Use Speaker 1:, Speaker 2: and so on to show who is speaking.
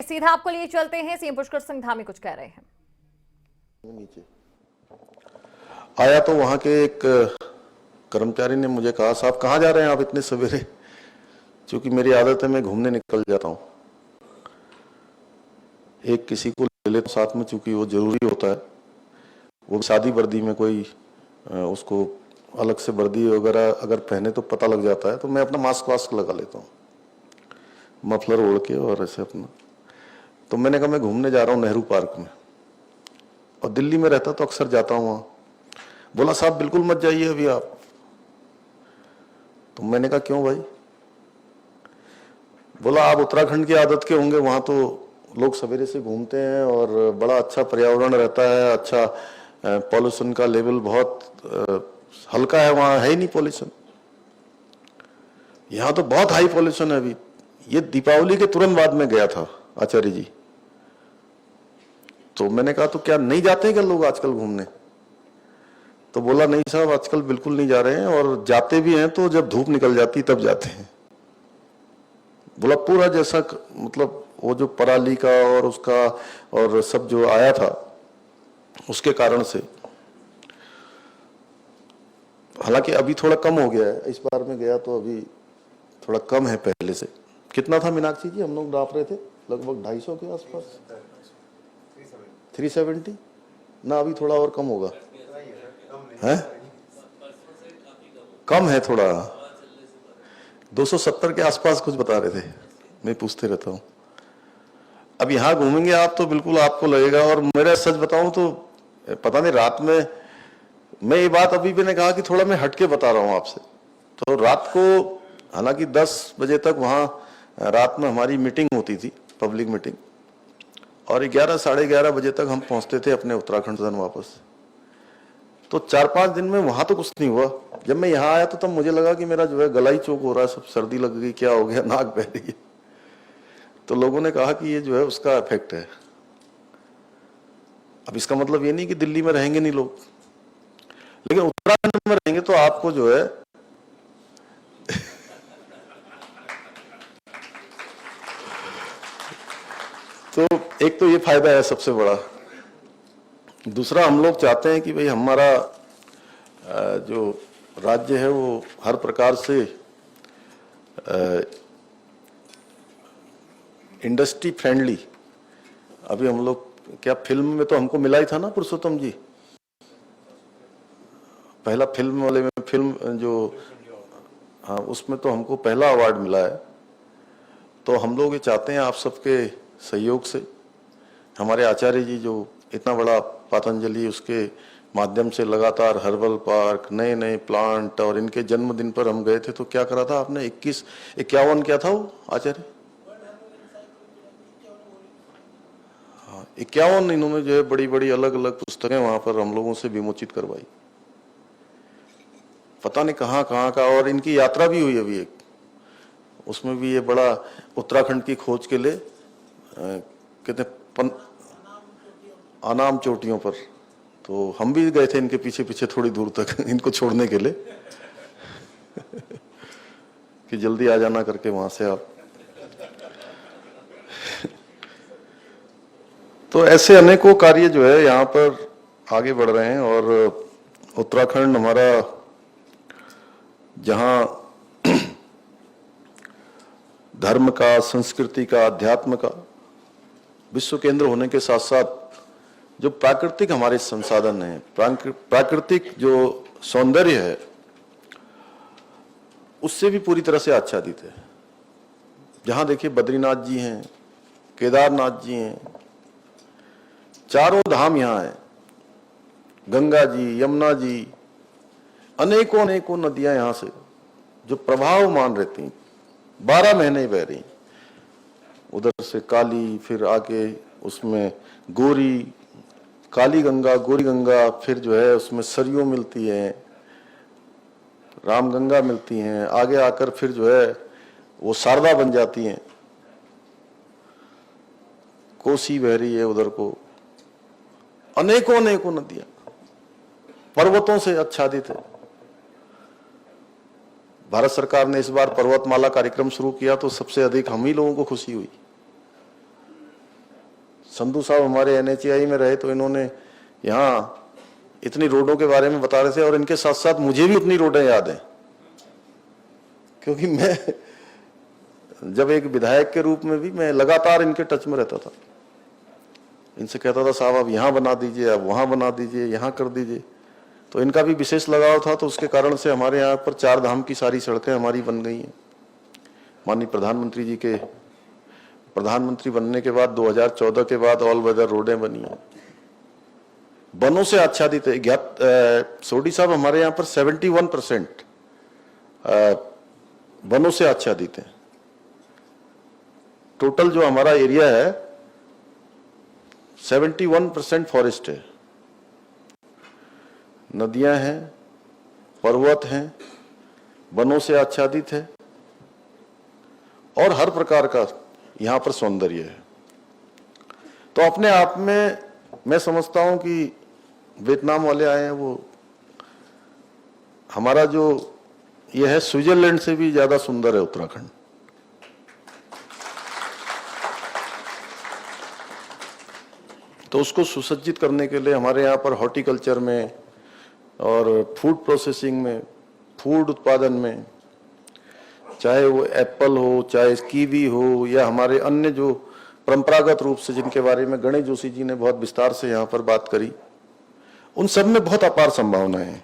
Speaker 1: सीधा आपको लिए चलते हैं। सीएम पुष्कर सिंह धामी कुछ कह रहे हैं।
Speaker 2: नीचे आया तो वहां के एक कर्मचारी ने मुझे कहा, साहब कहाँ जा रहे हैं आप इतने सवेरे? क्योंकि मेरी आदत है मैं घूमने निकल जाता हूँ। एक किसी को ले लेता साथ में, चूंकि वो जरूरी होता है। वो शादी वर्दी में कोई उसको अलग से वर्दी वगैरह अगर पहने तो पता लग जाता है, तो मैं अपना मास्क वास्क लगा लेता हूँ, मफलर ओढ़ के और ऐसे अपना। तो मैंने कहा मैं घूमने जा रहा हूँ नेहरू पार्क में, और दिल्ली में रहता तो अक्सर जाता हूँ वहाँ। बोला साहब बिल्कुल मत जाइए अभी आप। तो मैंने कहा क्यों भाई? बोला आप उत्तराखंड की आदत के होंगे, वहाँ तो लोग सवेरे से घूमते हैं और बड़ा अच्छा पर्यावरण रहता है, अच्छा पॉल्यूशन का लेवल बहुत हल्का है, वहाँ है ही नहीं पॉल्यूशन। यहाँ तो बहुत हाई पॉल्यूशन है अभी। ये दीपावली के तुरंत बाद में गया था आचार्य जी। तो मैंने कहा तो क्या नहीं जाते हैं क्या लोग आजकल घूमने? तो बोला नहीं साहब आजकल बिल्कुल नहीं जा रहे हैं, और जाते भी हैं तो जब धूप निकल जाती तब जाते हैं। बोला पूरा जैसा मतलब वो जो पराली का और उसका और सब जो आया था उसके कारण से, हालांकि अभी थोड़ा कम हो गया है। इस बार में गया तो अभी थोड़ा कम है पहले से। कितना था मीनाक्षी जी हम लोग नाप रहे थे? लगभग 250 के आसपास, 370 ना, अभी थोड़ा और कम होगा है? कम है थोड़ा, 270 के आसपास कुछ बता रहे थे। मैं पूछते रहता हूँ। अब यहाँ घूमेंगे आप तो बिल्कुल आपको लगेगा। और मेरा सच बताऊं तो पता नहीं, रात में मैं ये बात अभी मैंने कहा कि थोड़ा मैं हटके बता रहा हूँ आपसे। तो रात को हालांकि 10 बजे तक वहाँ रात में हमारी मीटिंग होती थी, पब्लिक मीटिंग, और 11 साढ़े 11 बजे तक हम पहुंचते थे अपने उत्तराखंड सदन वापस। तो 4-5 दिन में वहां तो कुछ नहीं हुआ। जब मैं यहाँ आया तो तब मुझे लगा कि मेरा जो है गला ही चोक हो रहा है, सब सर्दी लग गई, क्या हो गया, नाक बह रही है। तो लोगों ने कहा कि ये जो है उसका इफेक्ट है। अब इसका मतलब ये नहीं कि दिल्ली में रहेंगे नहीं लोग, लेकिन उत्तराखंड में रहेंगे तो आपको जो है तो एक तो ये फायदा है सबसे बड़ा। दूसरा, हम लोग चाहते हैं कि भाई हमारा जो राज्य है वो हर प्रकार से इंडस्ट्री फ्रेंडली। अभी हम लोग क्या फिल्म में तो हमको मिला ही था ना पुरुषोत्तम जी, पहला फिल्म वाले में, फिल्म जो हाँ उसमें तो हमको पहला अवार्ड मिला है। तो हम लोग ये चाहते हैं आप सबके सहयोग से, हमारे आचार्य जी जो इतना बड़ा पतंजलि उसके माध्यम से लगातार हर्बल पार्क, नए नए प्लांट, और इनके जन्मदिन पर हम गए थे तो क्या करा था आपने, 51 क्या था वो आचार्य? 51 इन्होंने जो है बड़ी बड़ी अलग अलग पुस्तकें वहां पर हम लोगों से विमोचित करवाई। पता नहीं कहाँ कहाँ का। और इनकी यात्रा भी हुई अभी एक, उसमें भी ये बड़ा उत्तराखंड की खोज के लिए कहते अनाम चोटियों पर, तो हम भी गए थे इनके पीछे पीछे थोड़ी दूर तक इनको छोड़ने के लिए कि जल्दी आ जाना करके वहां से आप। तो ऐसे अनेकों कार्य जो है यहाँ पर आगे बढ़ रहे हैं। और उत्तराखंड हमारा जहाँ धर्म का, संस्कृति का, अध्यात्म का विश्व केंद्र होने के साथ साथ जो प्राकृतिक हमारे संसाधन हैं, प्राकृतिक जो सौंदर्य है, उससे भी पूरी तरह से आच्छादित है। जहां देखिए बद्रीनाथ जी हैं, केदारनाथ जी हैं, चारों धाम यहाँ है, गंगा जी, यमुना जी, अनेकों अनेकों नदियां यहाँ से जो प्रवाहमान रहती हैं, 12 महीने बह रही। उधर से काली, फिर आके उसमें गोरी, काली गंगा, गोरी गंगा, फिर जो है उसमें सरयू मिलती है, राम गंगा मिलती हैं, आगे आकर फिर जो है वो शारदा बन जाती हैं, कोसी बह रही है उधर को, अनेकों अनेकों नदियां पर्वतों से आच्छादित है। भारत सरकार ने इस बार पर्वतमाला कार्यक्रम शुरू किया तो सबसे अधिक हम ही लोगों को खुशी हुई। संधू साहब हमारे NHAI में रहे तो इन्होंने यहाँ इतनी रोडों के बारे में बता रहे थे, और इनके साथ साथ मुझे भी उतनी रोडें याद हैं, क्योंकि मैं जब एक विधायक के रूप में भी मैं लगातार इनके टच में रहता था। इनसे कहता था साहब आप यहाँ बना दीजिए, आप वहाँ बना दीजिए, यहाँ कर दीजिए, तो इनका भी विशेष लगाव था। तो उसके कारण से हमारे यहाँ पर 4 धाम की सारी सड़कें हमारी बन गई हैं। माननीय प्रधानमंत्री जी के प्रधानमंत्री बनने के बाद 2014 के बाद ऑल वेदर रोडें बनी हैं, वनों से आच्छादित है। सोडी साहब हमारे यहाँ पर 71% वनों से आच्छादित है। टोटल जो हमारा एरिया है 71% फॉरेस्ट है। नदियां हैं, पर्वत हैं, वनों से आच्छादित है, और हर प्रकार का यहां पर सौंदर्य है। तो अपने आप में मैं समझता हूं कि वियतनाम वाले आए हैं, वो हमारा जो ये है स्विट्जरलैंड से भी ज्यादा सुंदर है उत्तराखंड। तो उसको सुसज्जित करने के लिए हमारे यहाँ पर हॉर्टिकल्चर में और फूड प्रोसेसिंग में, फूड उत्पादन में, चाहे वो एप्पल हो, चाहे कीवी हो, या हमारे अन्य जो परंपरागत रूप से जिनके बारे में गणेश जोशी जी ने बहुत विस्तार से यहाँ पर बात करी, उन सब में बहुत अपार संभावनाएं हैं।